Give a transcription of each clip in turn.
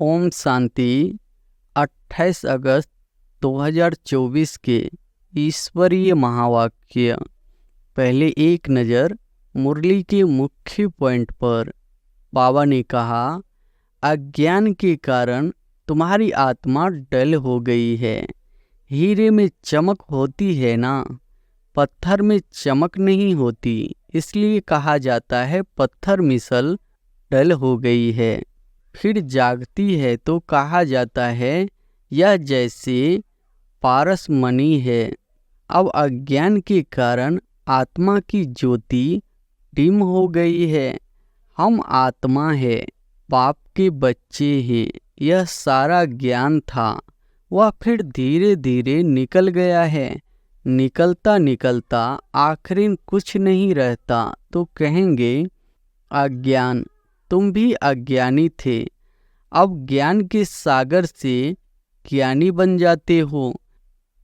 ओम शांति। 28 अगस्त 2024 के ईश्वरीय महावाक्य। पहले एक नज़र मुरली के मुख्य पॉइंट पर। बाबा ने कहा, अज्ञान के कारण तुम्हारी आत्मा डल हो गई है। हीरे में चमक होती है ना, पत्थर में चमक नहीं होती, इसलिए कहा जाता है पत्थर मिसल डल हो गई है। फिर जागती है तो कहा जाता है यह जैसे पारस मणि है। अब अज्ञान के कारण आत्मा की ज्योति डिम हो गई है। हम आत्मा है, बाप के बच्चे हैं, यह सारा ज्ञान था, वह फिर धीरे धीरे निकल गया है। निकलता निकलता आखिरी कुछ नहीं रहता तो कहेंगे अज्ञान, तुम भी अज्ञानी थे, अब ज्ञान के सागर से ज्ञानी बन जाते हो।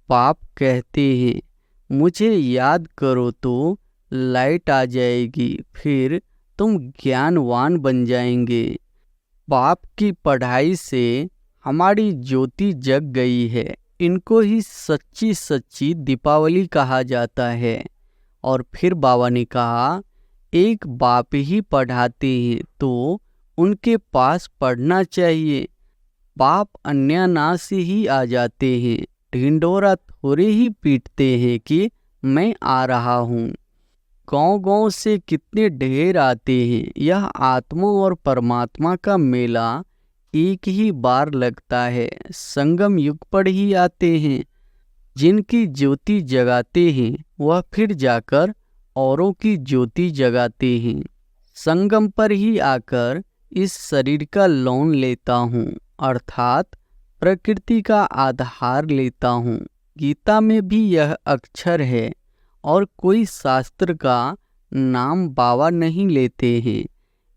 पाप कहते हैं मुझे याद करो तो लाइट आ जाएगी, फिर तुम ज्ञानवान बन जाएंगे। पाप की पढ़ाई से हमारी ज्योति जग गई है। इनको ही सच्ची सच्ची दीपावली कहा जाता है। और फिर बाबा ने कहा, एक बाप ही पढ़ाते हैं तो उनके पास पढ़ना चाहिए। बाप अन्यानाश ही आ जाते हैं, ढिंढोरा थोड़े ही पीटते हैं कि मैं आ रहा हूँ। गांव गांव से कितने ढेर आते हैं। यह आत्मा और परमात्मा का मेला एक ही बार लगता है। संगम युग पर ही आते हैं। जिनकी ज्योति जगाते हैं वह फिर जाकर औरों की ज्योति जगाते हैं। संगम पर ही आकर इस शरीर का लोन लेता हूँ, अर्थात प्रकृति का आधार लेता हूँ। गीता में भी यह अक्षर है और कोई शास्त्र का नाम बाबा नहीं लेते हैं।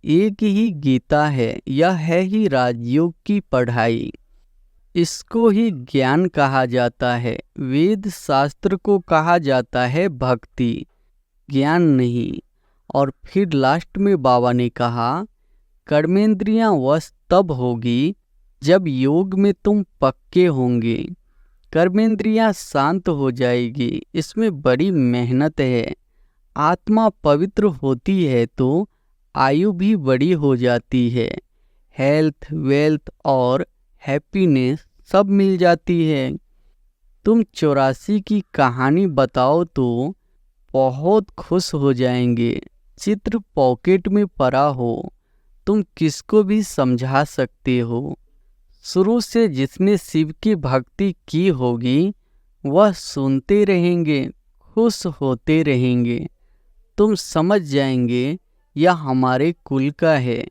एक ही गीता है, यह है ही राजयोग की पढ़ाई। इसको ही ज्ञान कहा जाता है। वेद शास्त्र को कहा जाता है भक्ति, ज्ञान नहीं। और फिर लास्ट में बाबा ने कहा, कर्मेंद्रियां वश तब होगी जब योग में तुम पक्के होंगे। कर्मेंद्रियां शांत हो जाएगी, इसमें बड़ी मेहनत है। आत्मा पवित्र होती है तो आयु भी बड़ी हो जाती है। हेल्थ, वेल्थ और हैप्पीनेस सब मिल जाती है। तुम 84 की कहानी बताओ तो बहुत खुश हो जाएंगे। चित्र पॉकेट में पड़ा हो, तुम किसको भी समझा सकते हो। शुरू से जिसने शिव की भक्ति की होगी वह सुनते रहेंगे, खुश होते रहेंगे। तुम समझ जाएंगे यह हमारे कुल का है।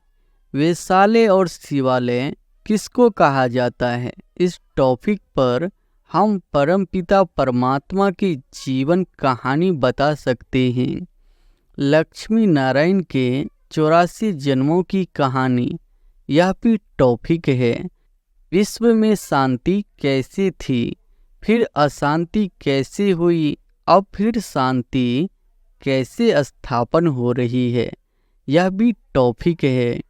वैशाले और शिवालय किसको कहा जाता है, इस टॉपिक पर हम परमपिता परमात्मा की जीवन कहानी बता सकते हैं। लक्ष्मी नारायण के 84 जन्मों की कहानी, यह भी टॉपिक है। विश्व में शांति कैसे थी, फिर अशांति कैसे हुई, अब फिर शांति कैसे स्थापन हो रही है, यह भी टॉपिक है।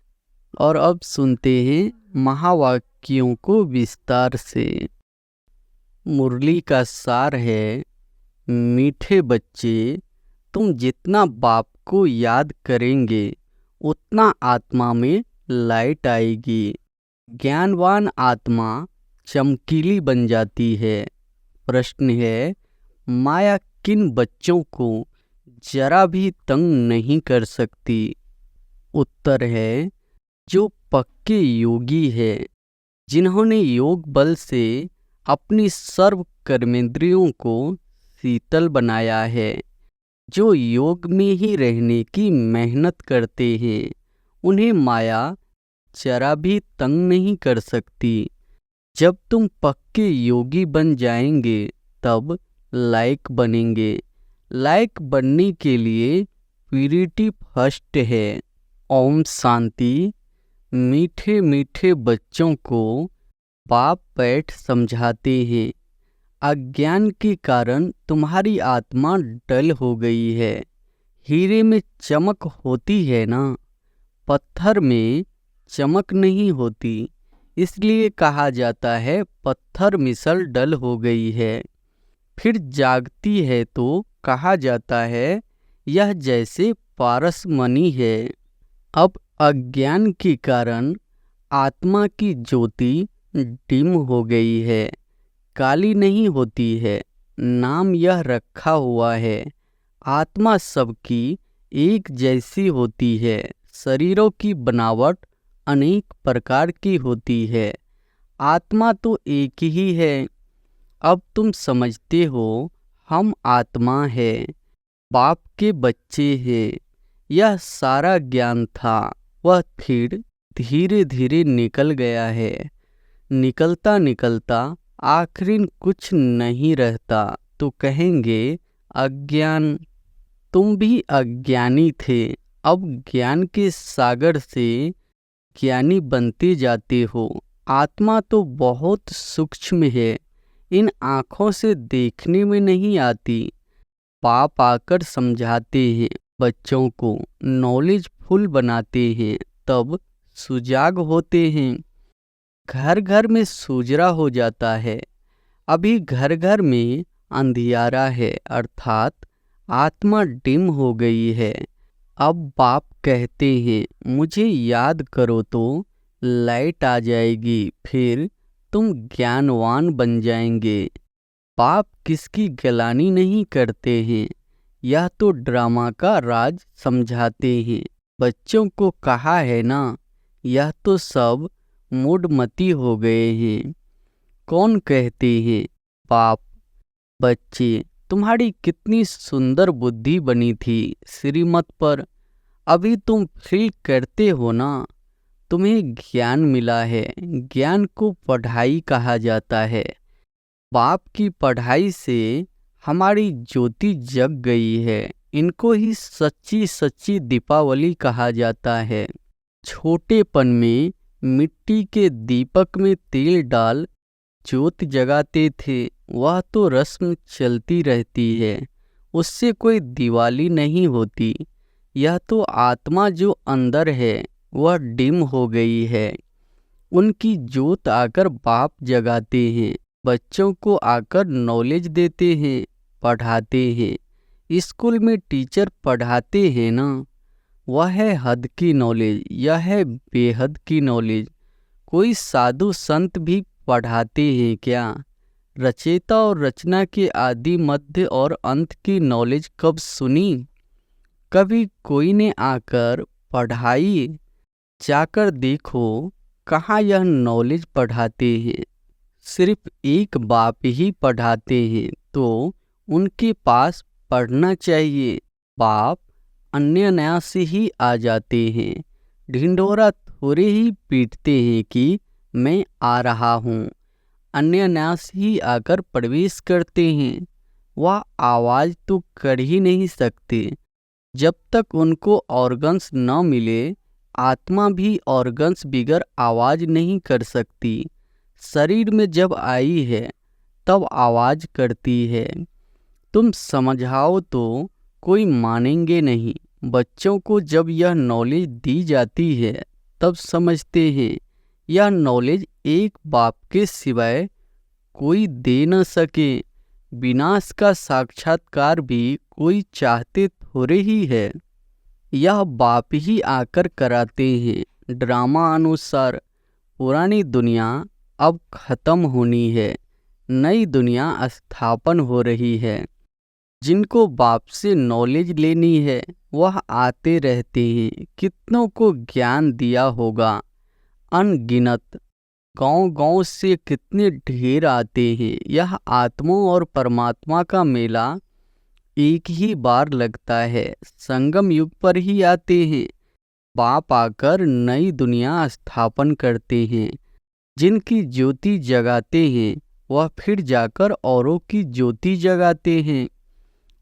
और अब सुनते हैं महावाक्यों को विस्तार से। मुरली का सार है, मीठे बच्चे, तुम जितना बाप को याद करेंगे उतना आत्मा में लाइट आएगी। ज्ञानवान आत्मा चमकीली बन जाती है। प्रश्न है, माया किन बच्चों को जरा भी तंग नहीं कर सकती? उत्तर है, जो पक्के योगी है, जिन्होंने योग बल से अपनी सर्व कर्मेंद्रियों को शीतल बनाया है, जो योग में ही रहने की मेहनत करते हैं, उन्हें माया जरा भी तंग नहीं कर सकती। जब तुम पक्के योगी बन जाएंगे तब लायक बनेंगे। लायक बनने के लिए प्यूरिटी फर्स्ट है। ओम शांति। मीठे मीठे बच्चों को बाप बैठ समझाते हैं, अज्ञान के कारण तुम्हारी आत्मा डल हो गई है। हीरे में चमक होती है ना, पत्थर में चमक नहीं होती, इसलिए कहा जाता है पत्थर मिसल डल हो गई है। फिर जागती है तो कहा जाता है यह जैसे पारसमणि है। अब अज्ञान के कारण आत्मा की ज्योति डिम हो गई है, काली नहीं होती है। नाम यह रखा हुआ है। आत्मा सबकी एक जैसी होती है। शरीरों की बनावट अनेक प्रकार की होती है, आत्मा तो एक ही है। अब तुम समझते हो हम आत्मा है, बाप के बच्चे हैं। यह सारा ज्ञान था, वह फिर धीरे धीरे निकल गया है। निकलता निकलता आखिर कुछ नहीं रहता तो कहेंगे अज्ञान। तुम भी अज्ञानी थे, अब ज्ञान के सागर से ज्ञानी बनते जाते हो। आत्मा तो बहुत सूक्ष्म है, इन आँखों से देखने में नहीं आती। बाप आकर समझाते हैं बच्चों को, नॉलेज फुल बनाते हैं, तब सुजाग होते हैं। घर घर में सुजरा हो जाता है। अभी घर घर में अंधियारा है, अर्थात आत्मा डिम हो गई है। अब बाप कहते हैं मुझे याद करो तो लाइट आ जाएगी, फिर तुम ज्ञानवान बन जाएंगे। बाप किसकी गलानी नहीं करते हैं, यह तो ड्रामा का राज समझाते हैं। बच्चों को कहा है ना, यह तो सब मूढ़मती हो गए हैं। कौन कहते हैं बाप, बच्चे तुम्हारी कितनी सुंदर बुद्धि बनी थी श्रीमत पर, अभी तुम फील करते हो ना। तुम्हें ज्ञान मिला है, ज्ञान को पढ़ाई कहा जाता है। बाप की पढ़ाई से हमारी ज्योति जग गई है। इनको ही सच्ची सच्ची दीपावली कहा जाता है। छोटेपन में मिट्टी के दीपक में तेल डाल ज्योत जगाते थे, वह तो रस्म चलती रहती है, उससे कोई दिवाली नहीं होती। यह तो आत्मा जो अंदर है वह डिम हो गई है। उनकी ज्योत आकर बाप जगाते हैं, बच्चों को आकर नॉलेज देते हैं, पढ़ाते हैं। स्कूल में टीचर पढ़ाते हैं ना, वह है हद की नॉलेज, यह है बेहद की नॉलेज। कोई साधु संत भी पढ़ाते हैं क्या? रचयिता और रचना के आदि मध्य और अंत की नॉलेज कब सुनी? कभी कोई ने आकर पढ़ाई? जाकर देखो कहाँ यह नॉलेज पढ़ाते हैं। सिर्फ एक बाप ही पढ़ाते हैं, तो उनके पास पढ़ना चाहिए। बाप अन्य नया से ही आ जाते हैं, ढिंढोरा थोड़े ही पीटते हैं कि मैं आ रहा हूँ। अन्य न्यास ही आकर प्रवेश करते हैं, वह आवाज़ तो कर ही नहीं सकते। जब तक उनको ऑर्गन्स न मिले, आत्मा भी ऑर्गन्स बिगर आवाज़ नहीं कर सकती। शरीर में जब आई है तब आवाज़ करती है। तुम समझाओ तो कोई मानेंगे नहीं। बच्चों को जब यह नॉलेज दी जाती है तब समझते हैं यह नॉलेज एक बाप के सिवाय कोई दे न सके। विनाश का साक्षात्कार भी कोई चाहते थोड़े ही है, यह बाप ही आकर कराते हैं। ड्रामा अनुसार पुरानी दुनिया अब खत्म होनी है, नई दुनिया स्थापन हो रही है। जिनको बाप से नॉलेज लेनी है वह आते रहते हैं। कितनों को ज्ञान दिया होगा, अनगिनत। गांव-गांव से कितने ढेर आते हैं। यह आत्मा और परमात्मा का मेला एक ही बार लगता है, संगम युग पर ही आते हैं। बाप आकर नई दुनिया स्थापन करते हैं। जिनकी ज्योति जगाते हैं वह फिर जाकर औरों की ज्योति जगाते हैं।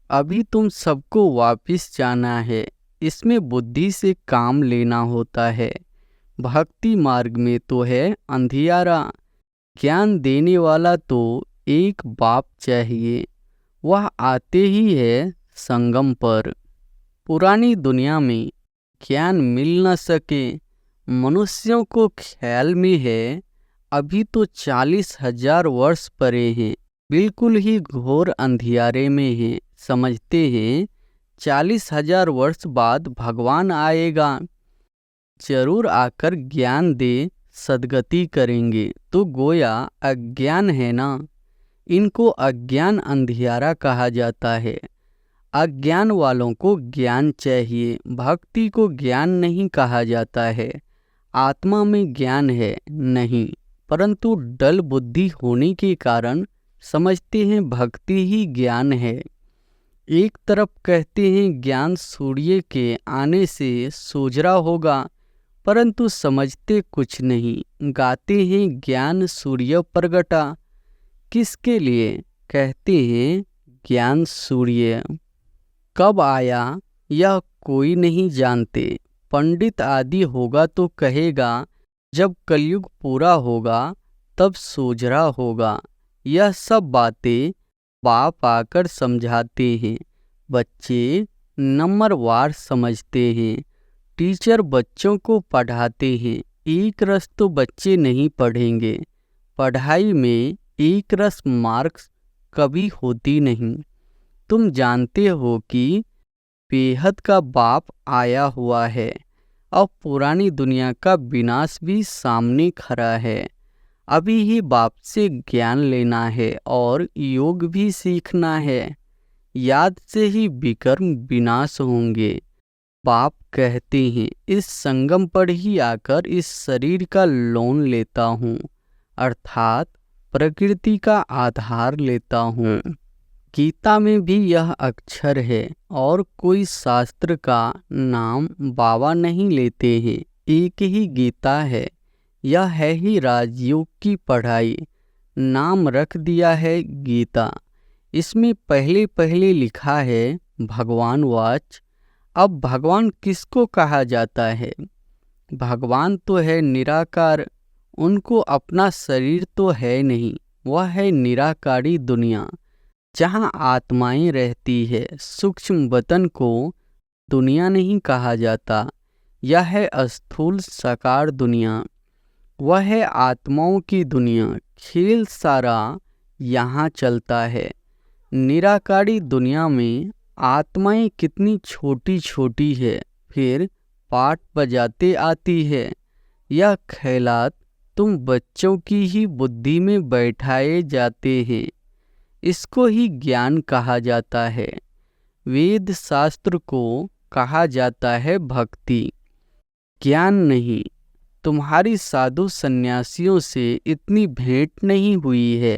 अभी तुम सबको वापिस जाना है, इसमें बुद्धि से काम लेना होता है। भक्ति मार्ग में तो है अंधियारा, ज्ञान देने वाला तो एक बाप चाहिए, वह आते ही है संगम पर। पुरानी दुनिया में ज्ञान मिल न सके, मनुष्यों को ख्याल में है अभी तो 40,000 वर्ष परे हैं, बिल्कुल ही घोर अंधियारे में हैं। समझते हैं 40,000 वर्ष बाद भगवान आएगा, जरूर आकर ज्ञान दे, सद्गति करेंगे। तो गोया अज्ञान है ना, इनको अज्ञान अंधियारा कहा जाता है। अज्ञान वालों को ज्ञान चाहिए, भक्ति को ज्ञान नहीं कहा जाता है। आत्मा में ज्ञान है नहीं, परंतु डल बुद्धि होने के कारण समझते हैं भक्ति ही ज्ञान है। एक तरफ कहते हैं ज्ञान सूर्य के आने से सोजरा होगा, परंतु समझते कुछ नहीं। गाते हैं ज्ञान सूर्य प्रगटा, किसके लिए? कहते हैं ज्ञान सूर्य कब आया यह कोई नहीं जानते। पंडित आदि होगा तो कहेगा जब कलयुग पूरा होगा तब सोजरा होगा। यह सब बातें बाप आकर समझाते हैं। बच्चे नंबरवार समझते हैं। टीचर बच्चों को पढ़ाते हैं। एक रस तो बच्चे नहीं पढ़ेंगे। पढ़ाई में एक रस मार्क्स कभी होती नहीं। तुम जानते हो कि बेहद का बाप आया हुआ है। अब पुरानी दुनिया का विनाश भी सामने खड़ा है। अभी ही बाप से ज्ञान लेना है और योग भी सीखना है। याद से ही विकर्म विनाश होंगे। बाप कहते हैं इस संगम पर ही आकर इस शरीर का लोन लेता हूँ, अर्थात प्रकृति का आधार लेता हूँ। गीता में भी यह अक्षर है और कोई शास्त्र का नाम बाबा नहीं लेते हैं। एक ही गीता है। यह है ही राजयोग की पढ़ाई। नाम रख दिया है गीता। इसमें पहले पहले लिखा है भगवान वाच। अब भगवान किसको कहा जाता है? भगवान तो है निराकार। उनको अपना शरीर तो है नहीं। वह है निराकारी दुनिया जहाँ आत्माएं रहती है। सूक्ष्म वतन को दुनिया नहीं कहा जाता। यह है स्थूल साकार दुनिया। वह है आत्माओं की दुनिया। खेल सारा यहाँ चलता है। निराकारी दुनिया में आत्माएं कितनी छोटी छोटी है, फिर पाठ बजाते आती है। यह ख्यालात तुम बच्चों की ही बुद्धि में बैठाए जाते हैं। इसको ही ज्ञान कहा जाता है। वेद शास्त्र को कहा जाता है भक्ति, ज्ञान नहीं। तुम्हारी साधु सन्यासियों से इतनी भेंट नहीं हुई है।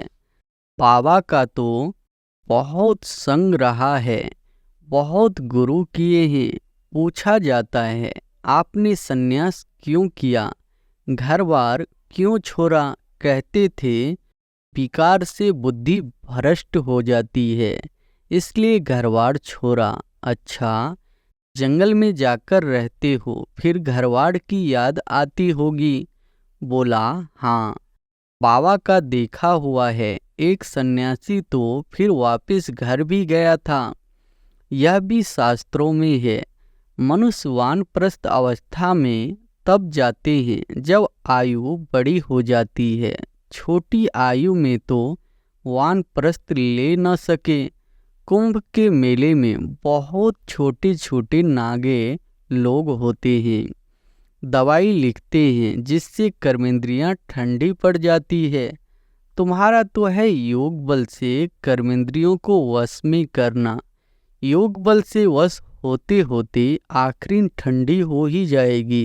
बाबा का तो बहुत संग रहा है, बहुत गुरु किए हैं। पूछा जाता है आपने सन्यास क्यों किया, घर बार क्यों छोड़ा? कहते थे विकार से बुद्धि भ्रष्ट हो जाती है, इसलिए घरवाड़ छोड़ा। अच्छा, जंगल में जाकर रहते हो, फिर घरवाड़ की याद आती होगी। बोला हाँ, बाबा का देखा हुआ है। एक सन्यासी तो फिर वापस घर भी गया था। यह भी शास्त्रों में है। मनुष्य वानप्रस्थ अवस्था में तब जाते हैं जब आयु बड़ी हो जाती है। छोटी आयु में तो वानप्रस्थ ले न सके। कुंभ के मेले में बहुत छोटे छोटे नागे लोग होते हैं। दवाई लिखते हैं जिससे कर्मेंद्रियां ठंडी पड़ जाती है। तुम्हारा तो है योग बल से कर्मेंद्रियों को वश में करना। योग बल से वश होते होते आखिरी ठंडी हो ही जाएगी।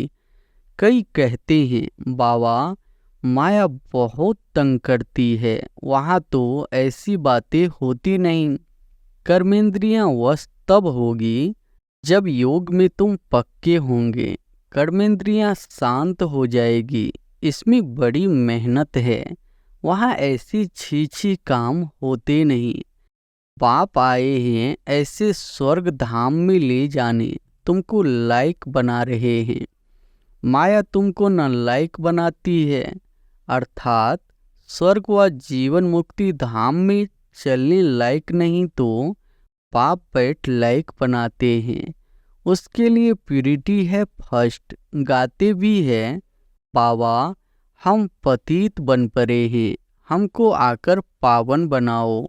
कई कहते हैं बाबा माया बहुत तंग करती है। वहाँ तो ऐसी बातें होती नहीं। कर्मेंद्रियां वश तब होगी जब योग में तुम पक्के होंगे। कर्मेंद्रियां शांत हो जाएगी। इसमें बड़ी मेहनत है। वहाँ ऐसी छी काम होते नहीं। बाप आए हैं ऐसे स्वर्ग धाम में ले जाने, तुमको लायक बना रहे हैं। माया तुमको न लायक बनाती है, अर्थात स्वर्ग व जीवन मुक्ति धाम में चलने लायक नहीं तो बाप बैठ लायक बनाते हैं। उसके लिए प्यूरिटी है फर्स्ट। गाते भी है बाबा हम पतित बन पड़े हैं, हमको आकर पावन बनाओ।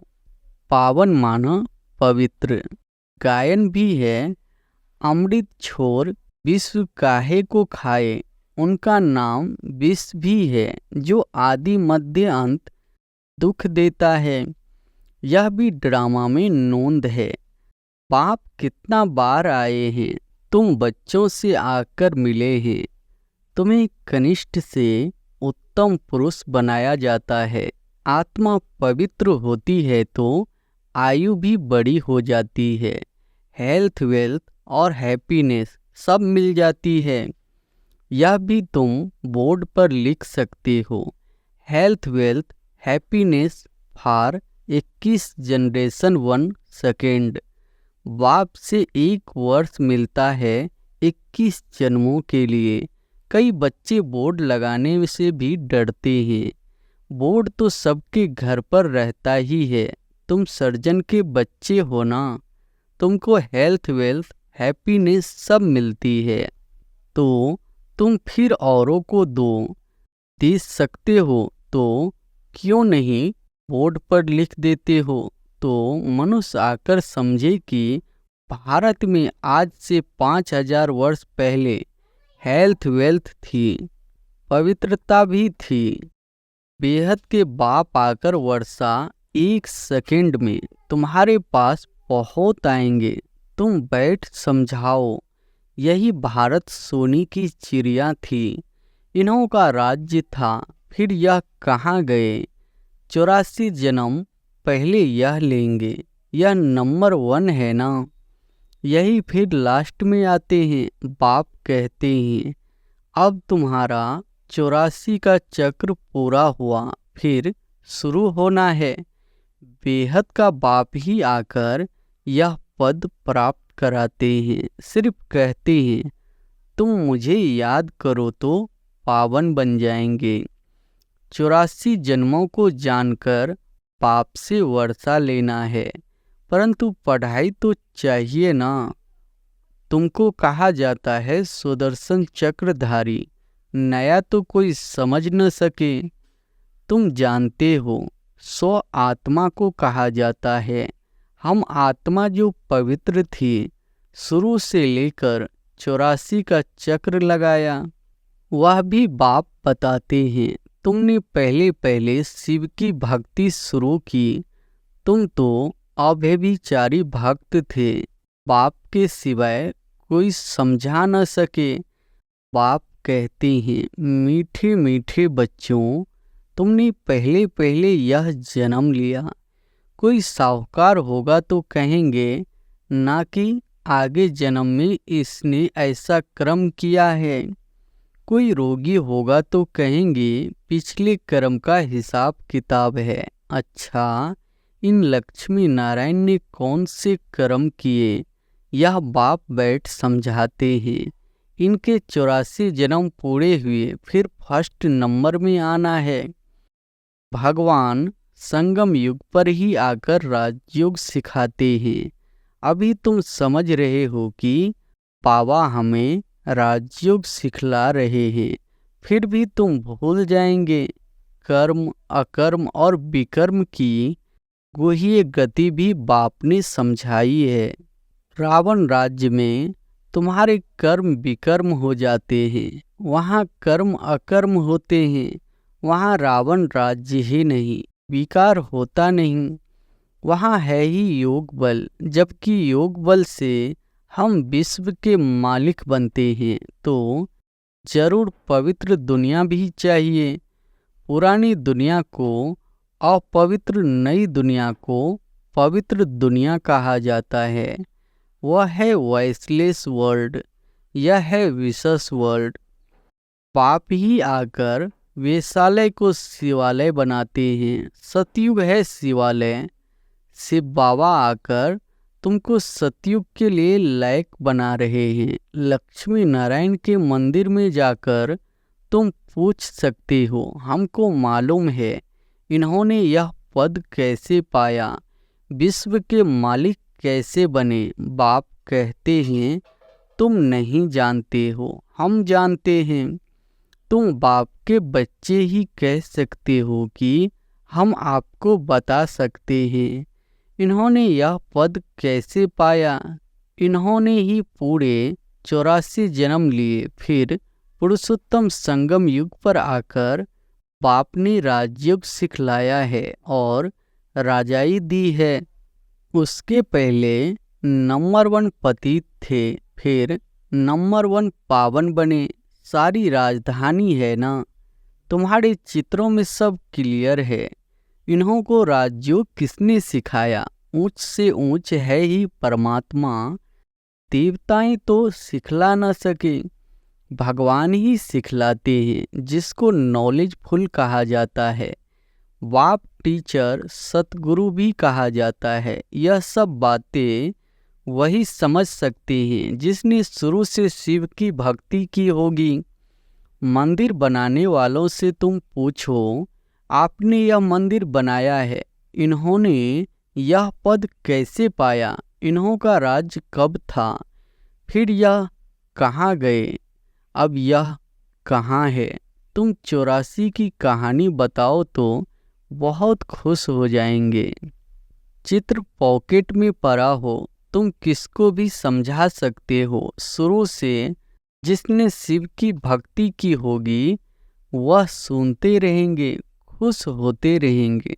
पावन माना पवित्र। गायन भी है, अमृत छोर विश्व काहे को खाए। उनका नाम विष भी है, जो आदि मध्य अंत दुख देता है। यह भी ड्रामा में नोंद है। बाप कितना बार आए हैं, तुम बच्चों से आकर मिले हैं। तुम्हें कनिष्ठ से उत्तम पुरुष बनाया जाता है। आत्मा पवित्र होती है तो आयु भी बड़ी हो जाती है। हेल्थ, वेल्थ और हैप्पीनेस सब मिल जाती है। यह भी तुम बोर्ड पर लिख सकते हो। Health, wealth, happiness for 21 generation 1 second. बाप से 1 वर्ष मिलता है 21 जन्मों के लिए। कई बच्चे बोर्ड लगाने से भी डरते हैं। बोर्ड तो सबके घर पर रहता ही है। तुम सर्जन के बच्चे हो ना, तुमको हेल्थ, वेल्थ, हैप्पीनेस सब मिलती है, तो तुम फिर औरों को दे सकते हो, तो क्यों नहीं बोर्ड पर लिख देते हो, तो मनुष्य आकर समझे कि भारत में आज से 5000 वर्ष पहले हेल्थ, वेल्थ थी, पवित्रता भी थी। बेहद के बाप आकर वर्षा 1 सेकेंड में तुम्हारे पास पहुंच आएंगे। तुम बैठ समझाओ। यही भारत सोने की चिड़िया थी, इन्हों का राज्य था, फिर यह कहाँ गए। 84 जन्म पहले यह लेंगे, यह नंबर 1 है ना। यही फिर लास्ट में आते हैं। बाप कहते हैं अब तुम्हारा 84 का चक्र पूरा हुआ, फिर शुरू होना है। बेहद का बाप ही आकर यह पद प्राप्त कराते हैं। सिर्फ कहते हैं तुम मुझे याद करो तो पावन बन जाएंगे। 84 जन्मों को जानकर पाप से वर्षा लेना है, परंतु पढ़ाई तो चाहिए ना। तुमको कहा जाता है सुदर्शन चक्रधारी, नया तो कोई समझ न सके। तुम जानते हो 100 आत्मा को कहा जाता है। हम आत्मा जो पवित्र थी, शुरू से लेकर 84 का चक्र लगाया। वह भी बाप बताते हैं तुमने पहले पहले शिव की भक्ति शुरू की। तुम तो अव्यभिचारी भक्त थे, बाप के सिवाय कोई समझा न सके। बाप कहते हैं मीठे मीठे बच्चों, तुमने पहले पहले यह जन्म लिया। कोई साहूकार होगा तो कहेंगे ना कि आगे जन्म में इसने ऐसा कर्म किया है। कोई रोगी होगा तो कहेंगे पिछले कर्म का हिसाब किताब है। अच्छा, इन लक्ष्मी नारायण ने कौन से कर्म किए, यह बाप बैठ समझाते हैं। इनके 84 जन्म पूरे हुए, फिर फर्स्ट नंबर में आना है। भगवान संगम युग पर ही आकर राजयोग सिखाते हैं। अभी तुम समझ रहे हो कि पावा हमें राजयोग सिखला रहे हैं, फिर भी तुम भूल जाएंगे। कर्म, अकर्म और विकर्म की गुह्य गति भी बाप ने समझाई है। रावण राज्य में तुम्हारे कर्म विकर्म हो जाते हैं, वहाँ कर्म अकर्म होते हैं। वहाँ रावण राज्य ही नहीं, विकार होता नहीं। वहाँ है ही योग बल, जबकि योग बल से हम विश्व के मालिक बनते हैं। तो जरूर पवित्र दुनिया भी चाहिए। पुरानी दुनिया को अपवित्र, नई दुनिया को पवित्र दुनिया कहा जाता है। वह है वॉइसलेस वर्ल्ड, यह है विशेष वर्ल्ड। पाप ही आकर वेश्यालय को शिवालय बनाते हैं। सतयुग है शिवालय। शिव बाबा आकर तुमको सतयुग के लिए लायक बना रहे हैं। लक्ष्मी नारायण के मंदिर में जाकर तुम पूछ सकते हो हमको मालूम है इन्होंने यह पद कैसे पाया, विश्व के मालिक कैसे बने। बाप कहते हैं तुम नहीं जानते हो, हम जानते हैं। तुम बाप के बच्चे ही कह सकते हो कि हम आपको बता सकते हैं इन्होंने यह पद कैसे पाया। इन्होंने ही पूरे 84 जन्म लिए, फिर पुरुषोत्तम संगम युग पर आकर बाप ने राजयोग सिखलाया है और राजाई दी है। उसके पहले नंबर 1 पतित थे, फिर नंबर 1 पावन बने। सारी राजधानी है ना, तुम्हारे चित्रों में सब क्लियर है। इन्हों को राजयोग किसने सिखाया? ऊंच से ऊंच है ही परमात्मा। देवताएं तो सिखला न सके, भगवान ही सिखलाते हैं, जिसको नॉलेजफुल कहा जाता है। बाप टीचर सतगुरु भी कहा जाता है। यह सब बातें वही समझ सकते हैं जिसने शुरू से शिव की भक्ति की होगी। मंदिर बनाने वालों से तुम पूछो, आपने यह मंदिर बनाया है, इन्होंने यह पद कैसे पाया? इन्हों का राज्य कब था? फिर यह कहाँ गए? अब यह कहाँ है? तुम 84 की कहानी बताओ तो बहुत खुश हो जाएंगे। चित्र पॉकेट में पड़ा हो, तुम किसको भी समझा सकते हो। शुरू से जिसने शिव की भक्ति की होगी वह सुनते रहेंगे, खुश होते रहेंगे।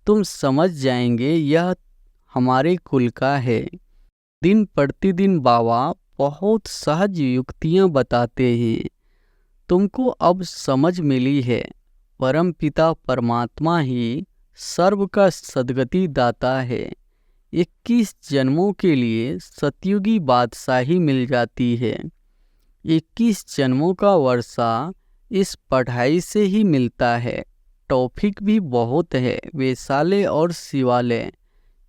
तुम समझ जाएंगे यह हमारे कुल का है। दिन प्रतिदिन बाबा बहुत सहज युक्तियाँ बताते हैं। तुमको अब समझ मिली है, परमपिता परमात्मा ही सर्व का सद्गति दाता है। 21 जन्मों के लिए सतयुगी बादशाही मिल जाती है। 21 जन्मों का वर्षा इस पढ़ाई से ही मिलता है। टॉपिक भी बहुत है। वैशाले और शिवालय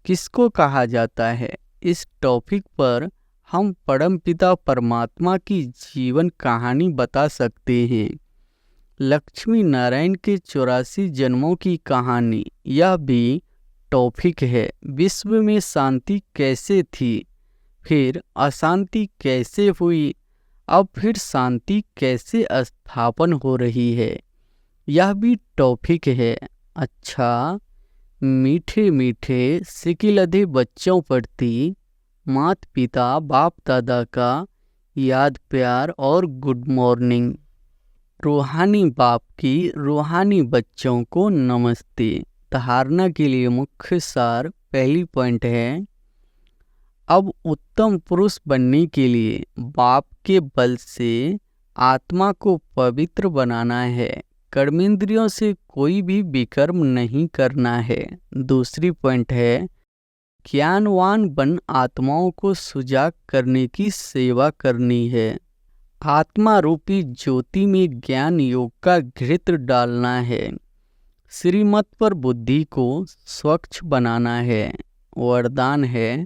किसको कहा जाता है? इस टॉपिक पर हम परमपिता परमात्मा की जीवन कहानी बता सकते हैं। लक्ष्मी नारायण के 84 जन्मों की कहानी, यह भी टॉपिक है। विश्व में शांति कैसे थी, फिर अशांति कैसे हुई, अब फिर शांति कैसे स्थापन हो रही है, यह भी टॉपिक है। अच्छा, मीठे मीठे सिकिलधे बच्चों प्रति माता पिता बाप दादा का याद प्यार और गुड मॉर्निंग। रूहानी बाप की रूहानी बच्चों को नमस्ते। धारणा के लिए मुख्य सार, पहली पॉइंट है, अब उत्तम पुरुष बनने के लिए बाप के बल से आत्मा को पवित्र बनाना है। कर्मेंद्रियों से कोई भी विकर्म नहीं करना है। दूसरी पॉइंट है, ज्ञानवान बन आत्माओं को सुजाग करने की सेवा करनी है। आत्मा रूपी ज्योति में ज्ञान योग का घृत डालना है। श्रीमत पर बुद्धि को स्वच्छ बनाना है। वरदान है,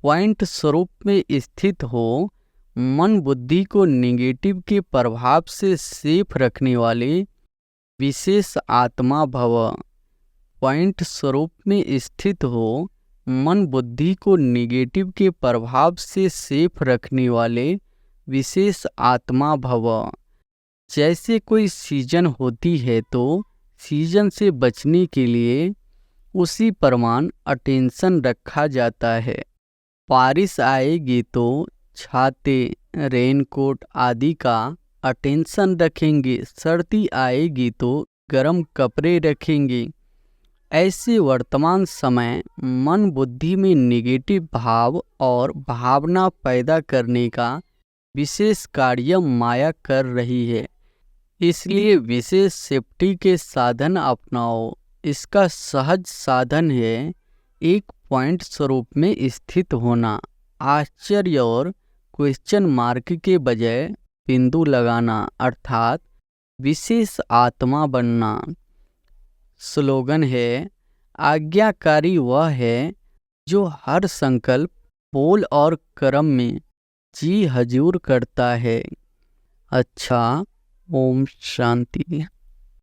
पॉइंट स्वरूप में स्थित हो, मन बुद्धि को नेगेटिव के प्रभाव से सेफ रखने वाले विशेष आत्मा भव। पॉइंट स्वरूप में स्थित हो, मन बुद्धि को नेगेटिव के प्रभाव से सेफ रखने वाले विशेष आत्मा भव। जैसे कोई सीजन होती है तो सीजन से बचने के लिए उसी प्रमाण अटेंशन रखा जाता है। बारिश आएगी तो छाते, रेनकोट आदि का अटेंशन रखेंगे। सर्दी आएगी तो गर्म कपड़े रखेंगे। ऐसे वर्तमान समय मन बुद्धि में नेगेटिव भाव और भावना पैदा करने का विशेष कार्य माया कर रही है। इसलिए विशेष सेफ्टी के साधन अपनाओ। इसका सहज साधन है एक पॉइंट स्वरूप में स्थित होना। आश्चर्य और क्वेश्चन मार्क के बजाय बिंदु लगाना, अर्थात विशेष आत्मा बनना। स्लोगन है, आज्ञाकारी वह है जो हर संकल्प, बोल और कर्म में जी हजूर करता है। अच्छा, ओम शांति।